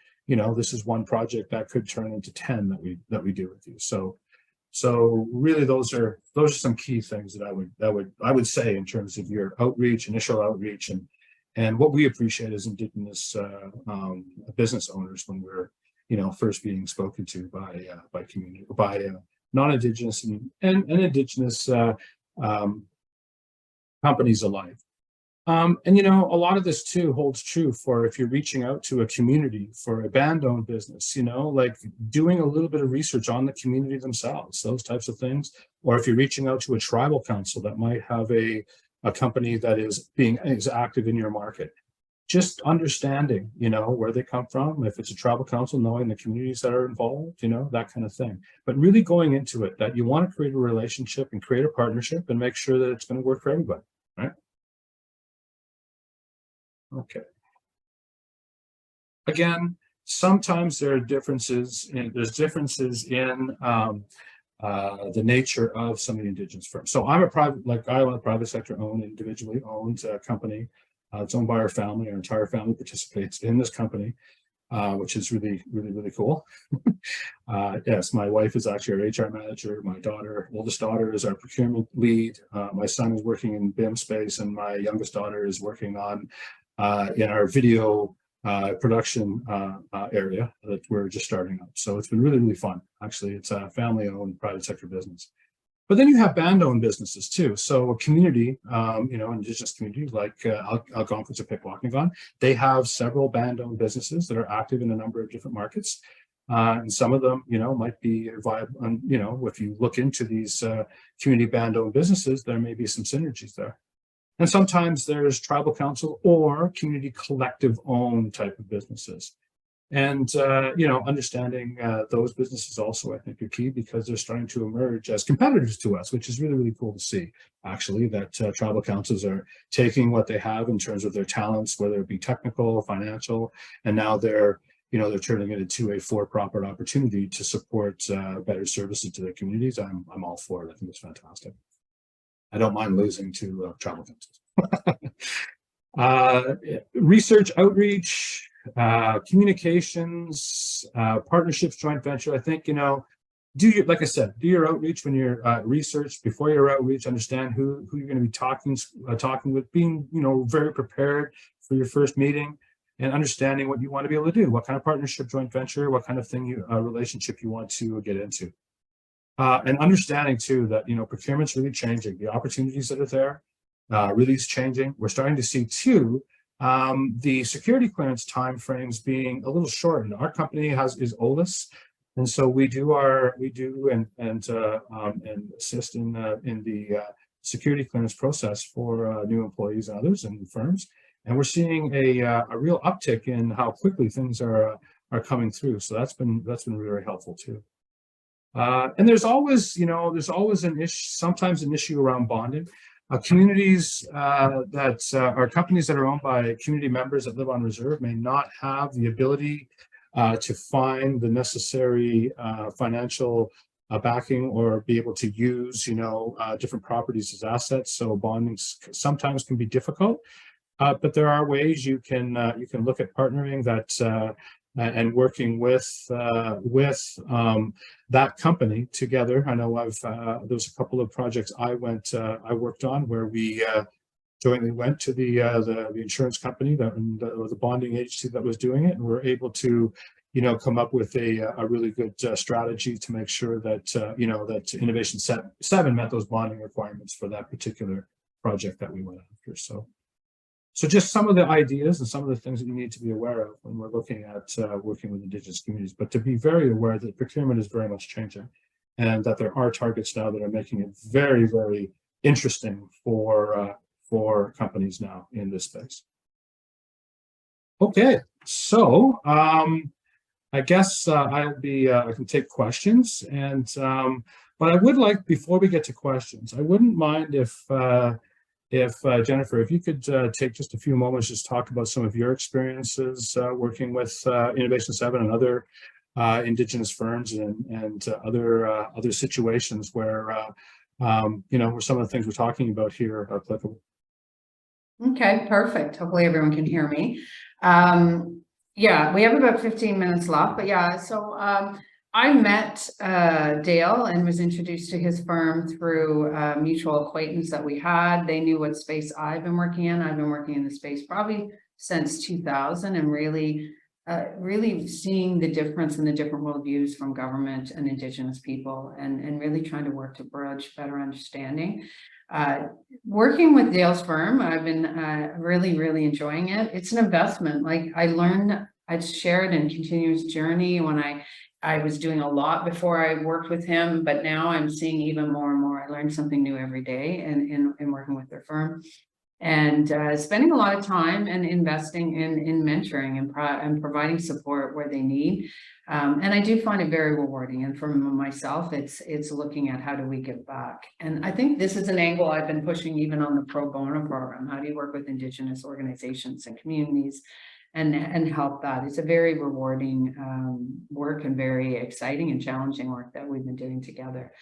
this is one project that could turn into 10 that we do with you. So really, those are some key things that I would say in terms of your outreach, initial outreach, and what we appreciate as Indigenous business owners when we're first being spoken to by community, by non-Indigenous and Indigenous companies alike. And a lot of this too holds true for if you're reaching out to a community for a band-owned business, like doing a little bit of research on the community themselves, those types of things. Or if you're reaching out to a tribal council that might have a company that is active in your market, just understanding, where they come from. If it's a tribal council, knowing the communities that are involved, that kind of thing. But really going into it that you want to create a relationship and create a partnership and make sure that it's going to work for everybody, right? Okay. Again, sometimes there are differences, and there's differences in the nature of some of the Indigenous firms. So I'm I own a private sector owned, individually owned company. It's owned by our family. Our entire family participates in this company, which is really, really, really cool. Yes, my wife is actually our HR manager. My oldest daughter is our procurement lead. My son is working in BIM space, and my youngest daughter is working on in our video production area that we're just starting up. So it's been really, really fun. Actually, it's a family-owned private sector business. But then you have band-owned businesses too. So a community, Indigenous community like Algonquins or Pikwakanagan, they have several band-owned businesses that are active in a number of different markets. And some of them, might be viable. And, if you look into these community band-owned businesses, there may be some synergies there. And sometimes there's tribal council or community collective owned type of businesses. And, understanding those businesses also, I think, are key because they're starting to emerge as competitors to us, which is really, really cool to see, actually, that tribal councils are taking what they have in terms of their talents, whether it be technical, financial, and now they're turning it into a for-profit opportunity to support better services to their communities. I'm all for it. I think it's fantastic. I don't mind losing to tribal councils. Research, outreach, communications, partnerships, joint venture. I think, like I said, do your outreach when you're research before your outreach, understand who you're going to be talking with, being, very prepared for your first meeting and understanding what you want to be able to do, what kind of partnership, joint venture, what kind of thing relationship you want to get into. And understanding too that, procurement's really changing. The opportunities that are there really is changing. We're starting to see too, the security clearance timeframes being a little shortened. Our company is OLIS, and so we do and assist in the security clearance process for new employees and others and firms. And we're seeing a real uptick in how quickly things are coming through. So that's been really helpful too. And there's always sometimes an issue around bonding. Communities that are companies that are owned by community members that live on reserve may not have the ability to find the necessary financial backing or be able to use, different properties as assets. So bonding sometimes can be difficult, but there are ways you can look at partnering and working with that company together. I know there's a couple of projects I worked on where we jointly went to the insurance company or the bonding agency that was doing it, and we're able to come up with a really good strategy to make sure that that Innovation 7 met those bonding requirements for that particular project that we went after. So just some of the ideas and some of the things that you need to be aware of when we're looking at working with Indigenous communities, but to be very aware that procurement is very much changing, and that there are targets now that are making it very, very interesting for companies now in this space. Okay, so I guess I can take questions, and but I would like, before we get to questions, I wouldn't mind if Jennifer, if you could take just a few moments, just talk about some of your experiences working with Innovation 7 and other Indigenous firms and other situations where where some of the things we're talking about here are applicable. Okay, perfect. Hopefully everyone can hear me. Yeah, we have about 15 minutes left, but yeah, so I met Dale and was introduced to his firm through a mutual acquaintance that we had. They knew what space I've been working in. I've been working in the space probably since 2000, and really seeing the difference in the different worldviews from government and Indigenous people, and really trying to work to bridge better understanding. Working with Dale's firm, I've been really enjoying it. It's an investment. Like I'd shared in continuous journey when I was doing a lot before I worked with him, but now I'm seeing even more and more. I learn something new every day in working with their firm, and spending a lot of time and investing in mentoring and providing support where they need. And I do find it very rewarding. And for myself, it's looking at how do we give back. And I think this is an angle I've been pushing even on the pro bono program. How do you work with Indigenous organizations and communities and help that? It's a very rewarding work, and very exciting and challenging work that we've been doing together.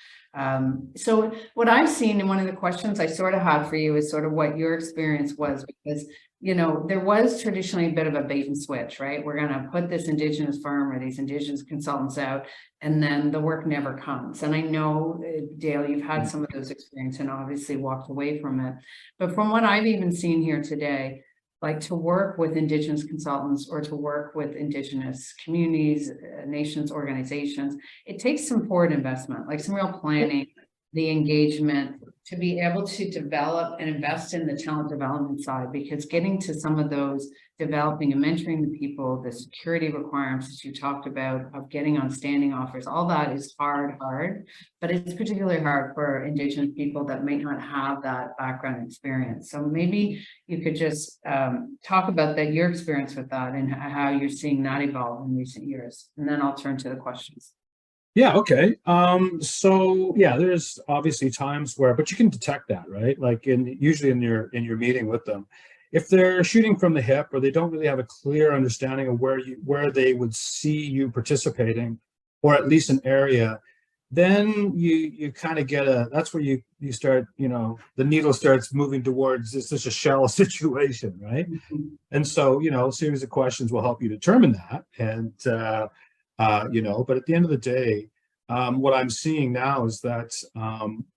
So what I've seen, and one of the questions I sort of had for you is sort of what your experience was, because there was traditionally a bit of a bait and switch, right? We're going to put this Indigenous firm or these Indigenous consultants out, and then the work never comes. And I know, Dale, you've had some of those experiences and obviously walked away from it. But from what I've even seen here today, like to work with Indigenous consultants or to work with Indigenous communities, nations, organizations, it takes some forward investment, like some real planning, the engagement, to be able to develop and invest in the talent development side, because getting to some of those, developing and mentoring the people, the security requirements that you talked about of getting on standing offers, all that is hard, but it's particularly hard for Indigenous people that might not have that background experience. So maybe you could just talk about your experience with that and how you're seeing that evolve in recent years. And then I'll turn to the questions. Yeah, okay. So yeah, there's obviously times where, but you can detect that, right? Like usually in your meeting with them, if they're shooting from the hip or they don't really have a clear understanding of where they would see you participating, or at least an area, then you kind of get that's where you start, the needle starts moving towards, it's just a shell situation, right? Mm-hmm. And so, a series of questions will help you determine that. And but at the end of the day, what I'm seeing now is that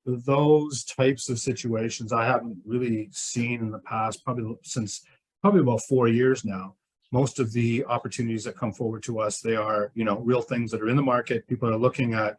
those types of situations I haven't really seen in the past, probably about 4 years now. Most of the opportunities that come forward to us, they are, real things that are in the market. People are looking at,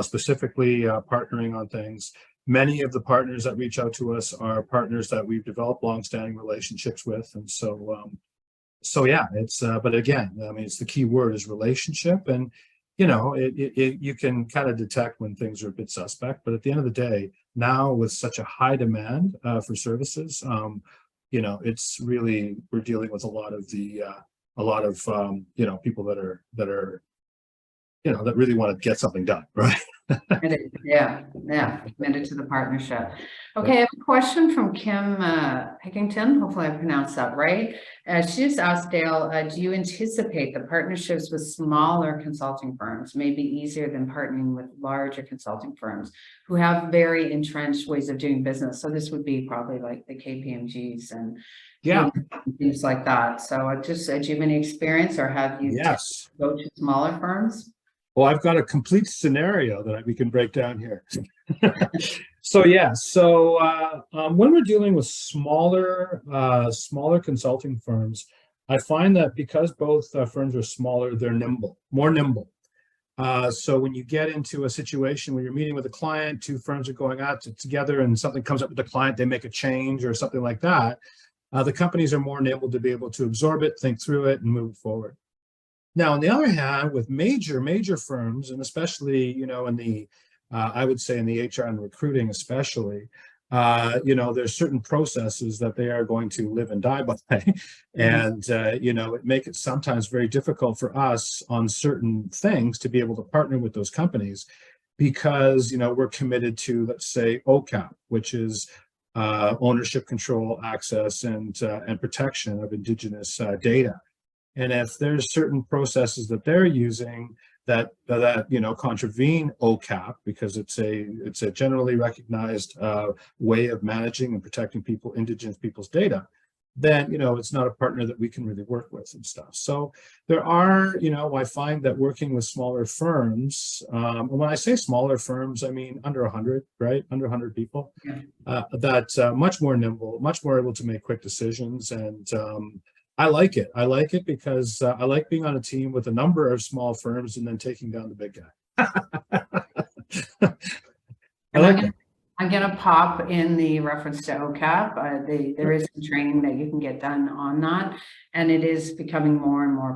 specifically partnering on things. Many of the partners that reach out to us are partners that we've developed longstanding relationships with. And so yeah, it's but again, I mean, it's the key word is relationship, and you can kind of detect when things are a bit suspect. But at the end of the day, now with such a high demand for services, it's really, we're dealing with a lot of people that are that really want to get something done, right? Yeah, committed to the partnership. Okay, I have a question from Kim Hickington. Hopefully I pronounced that right. She just asked Dale, do you anticipate the partnerships with smaller consulting firms may be easier than partnering with larger consulting firms who have very entrenched ways of doing business? So this would be probably like the KPMGs and Yeah. things like that. So do you have any experience, or have you Yes. go to smaller firms? Well, I've got a complete scenario that we can break down here. So yeah, so when we're dealing with smaller consulting firms, I find that because both firms are smaller, they're more nimble. So when you get into a situation where you're meeting with a client, two firms are going out together, and something comes up with the client, they make a change or something like that. The companies are more nimble to be able to absorb it, think through it, and move forward. Now, on the other hand, with major firms, and especially, in the, I would say in the HR and recruiting, especially, there's certain processes that they are going to live and die by. And, it makes it sometimes very difficult for us on certain things to be able to partner with those companies because, we're committed to, let's say, OCAP, which is ownership, control, access, and protection of Indigenous data. And if there's certain processes that they're using that contravene OCAP, because it's a generally recognized way of managing and protecting Indigenous people's data, then it's not a partner that we can really work with and stuff. So there are, I find that working with smaller firms, and when I say smaller firms, I mean under 100, right? Under 100 people, that much more nimble, much more able to make quick decisions. And I like it. I like it because I like being on a team with a number of small firms and then taking down the big guy. I like it. I'm gonna pop in the reference to OCAP. There is some training that you can get done on that, and it is becoming more and more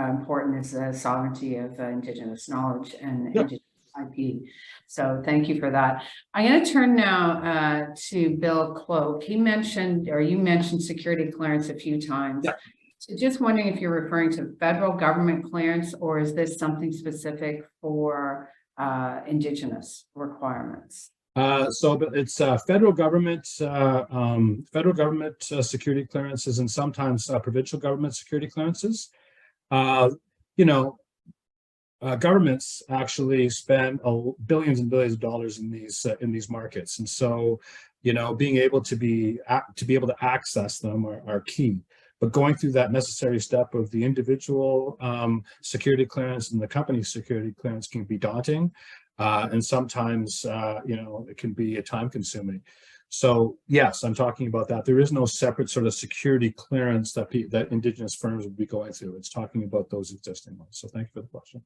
important as the sovereignty of Indigenous knowledge and Indigenous IP. So thank you for that. I'm going to turn now to Bill Cloak. You mentioned security clearance a few times. Yeah. So just wondering if you're referring to federal government clearance, or is this something specific for Indigenous requirements? So it's federal government security clearances, and sometimes provincial government security clearances. Governments actually spend billions and billions of dollars in these markets, and so being able to be able to access them are key. But going through that necessary step of the individual security clearance and the company security clearance can be daunting, and sometimes it can be time consuming. So yes, I'm talking about that. There is no separate sort of security clearance that Indigenous firms would be going through. It's talking about those existing ones. So thank you for the question.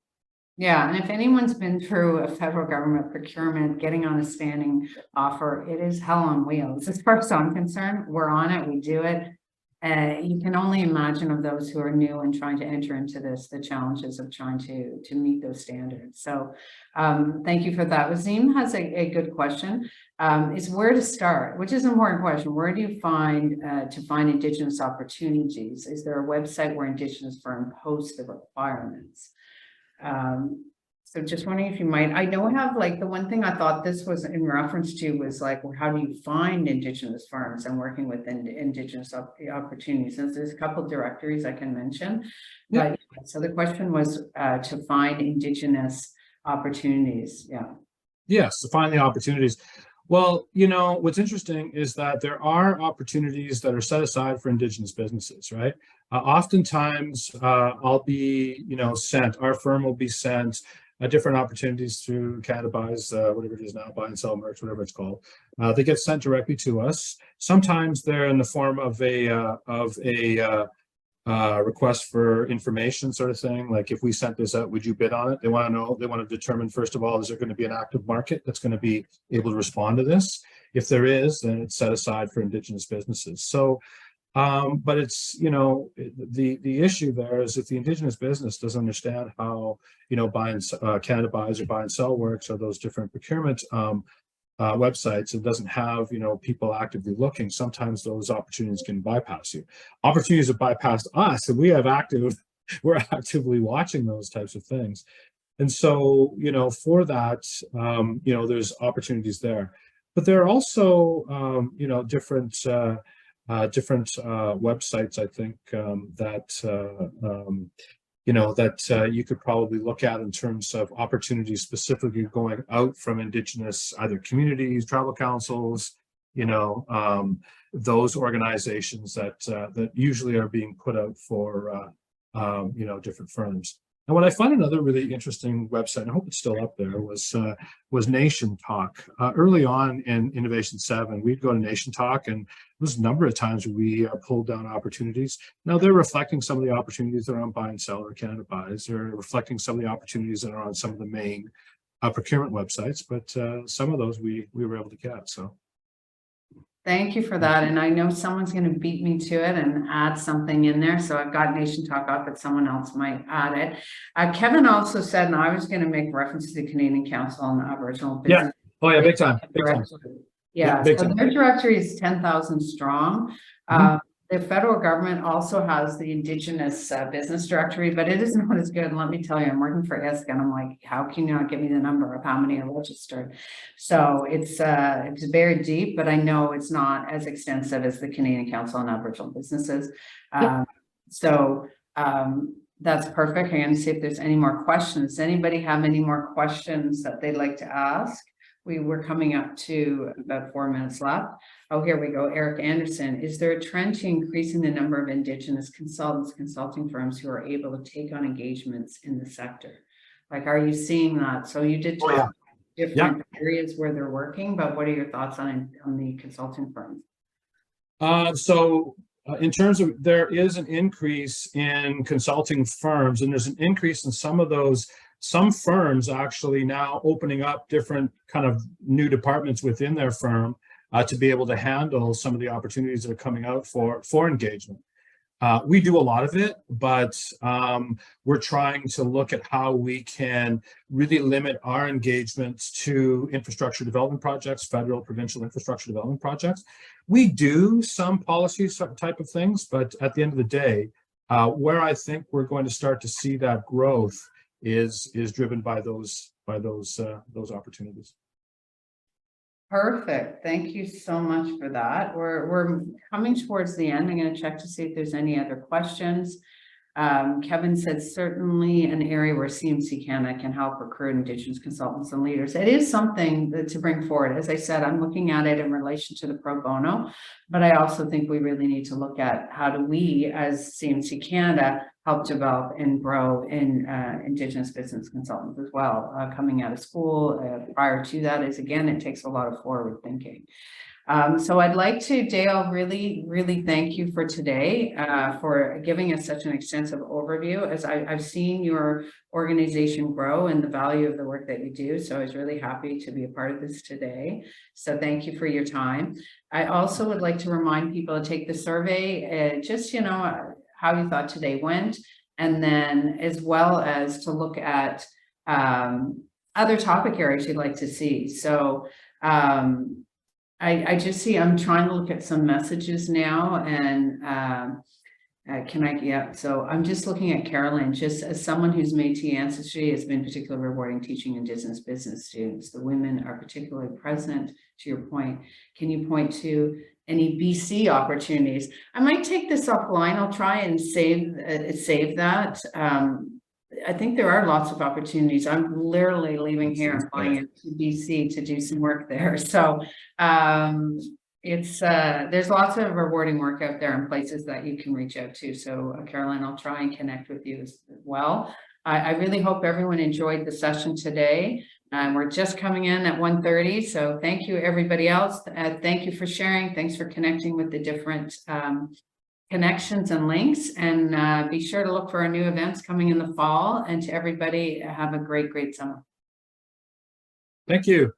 Yeah, and if anyone's been through a federal government procurement, getting on a standing offer, it is hell on wheels. As far as I'm concerned, we're on it, we do it. You can only imagine of those who are new and trying to enter into this, the challenges of trying to meet those standards. So thank you for that. Wasim has a good question. Is where to start, which is an important question. Where do you find Indigenous opportunities? Is there a website where Indigenous firms post the requirements? So just wondering if you might, I don't have like, the one thing I thought this was in reference to was like, well, how do you find Indigenous firms and working with Indigenous opportunities? And there's a couple of directories I can mention. Yeah. But so the question was to find Indigenous opportunities. Yeah. Yes, to find the opportunities. Well, what's interesting is that there are opportunities that are set aside for Indigenous businesses, right? Oftentimes, I'll be, our firm will be sent different opportunities through Canada Buys, whatever it is now, buy and sell merch, whatever it's called. They get sent directly to us. Sometimes they're in the form of a request for information sort of thing. Like, if we sent this out, would you bid on it? They want to know, they want to determine, first of all, is there going to be an active market that's going to be able to respond to this? If there is, then it's set aside for Indigenous businesses. So, but it's, the issue there is if the Indigenous business doesn't understand how, Canada Buys or buy and sell works, or those different procurement websites, it doesn't have people actively looking, sometimes those opportunities can bypass you. Opportunities have bypassed us, and we're actively watching those types of things. And so for that, there's opportunities there, but there are also different websites, I think, that you could probably look at in terms of opportunities specifically going out from Indigenous either communities, tribal councils, those organizations that that usually are being put out for different firms. And what I found another really interesting website, I hope it's still up there, was Nation Talk. Early on in Innovation 7, we'd go to Nation Talk, and there was a number of times we pulled down opportunities. Now they're reflecting some of the opportunities that are on Buy and Sell or Canada Buys. They're reflecting some of the opportunities that are on some of the main procurement websites, but some of those we were able to get. So. Thank you for that. And I know someone's going to beat me to it and add something in there. So I've got Nation Talk up, but someone else might add it. Kevin also said, and I was going to make reference to the Canadian Council on Aboriginal Business. Yeah. Oh yeah, big time. Big time. Yeah, big so time. their directory is 10,000 strong. The federal government also has the Indigenous business directory, but it is not as good. And let me tell you, I'm working for ISC, and I'm like, how can you not give me the number of how many are registered? So it's very deep, but I know it's not as extensive as the Canadian Council on Aboriginal Businesses. That's perfect. I'm going to see if there's any more questions. Does anybody have any more questions that they'd like to ask? We were coming up to about 4 minutes left. Oh, here we go. Eric Anderson. Is there a trend to increasing the number of Indigenous consultants, consulting firms who are able to take on engagements in the sector? Like, are you seeing that? So you did talk about different areas where they're working, but what are your thoughts on the consulting firms? In terms of, there is an increase in consulting firms, and there's an increase in some of those. Some firms actually now opening up different kind of new departments within their firm to be able to handle some of the opportunities that are coming out for engagement. We do a lot of it, but we're trying to look at how we can really limit our engagements to infrastructure development projects, federal, provincial infrastructure development projects. We do some policy type of things, but at the end of the day, where I think we're going to start to see that growth is driven by those opportunities. Perfect. Thank you so much for that. We're coming towards the end. I'm going to check to see if there's any other questions. Kevin said certainly an area where CMC Canada can help recruit Indigenous consultants and leaders. It is something to bring forward. As I said, I'm looking at it in relation to the pro bono, but I also think we really need to look at how do we as CMC Canada help develop and grow in Indigenous business consultants as well. Coming out of school, prior to that is, again, it takes a lot of forward thinking. So I'd like to, Dale, really thank you for today, for giving us such an extensive overview. As I've seen your organization grow and the value of the work that you do. So I was really happy to be a part of this today. So thank you for your time. I also would like to remind people to take the survey, just, how you thought today went, and then as well as to look at other topic areas you'd like to see. So I just see, I'm trying to look at some messages now, and so I'm just looking at Carolyn, just as someone who's Métis ancestry, has been particularly rewarding teaching Indigenous business students. The women are particularly present, to your point. Can you point to any BC opportunities? I might take this offline. I'll try and save that. I think there are lots of opportunities. I'm literally leaving here and flying into BC to do some work there. So there's lots of rewarding work out there and places that you can reach out to. So Caroline, I'll try and connect with you as well. I really hope everyone enjoyed the session today. We're just coming in at 1:30. So thank you, everybody else. Thank you for sharing. Thanks for connecting with the different connections and links, and be sure to look for our new events coming in the fall. And to everybody, have a great summer. Thank you.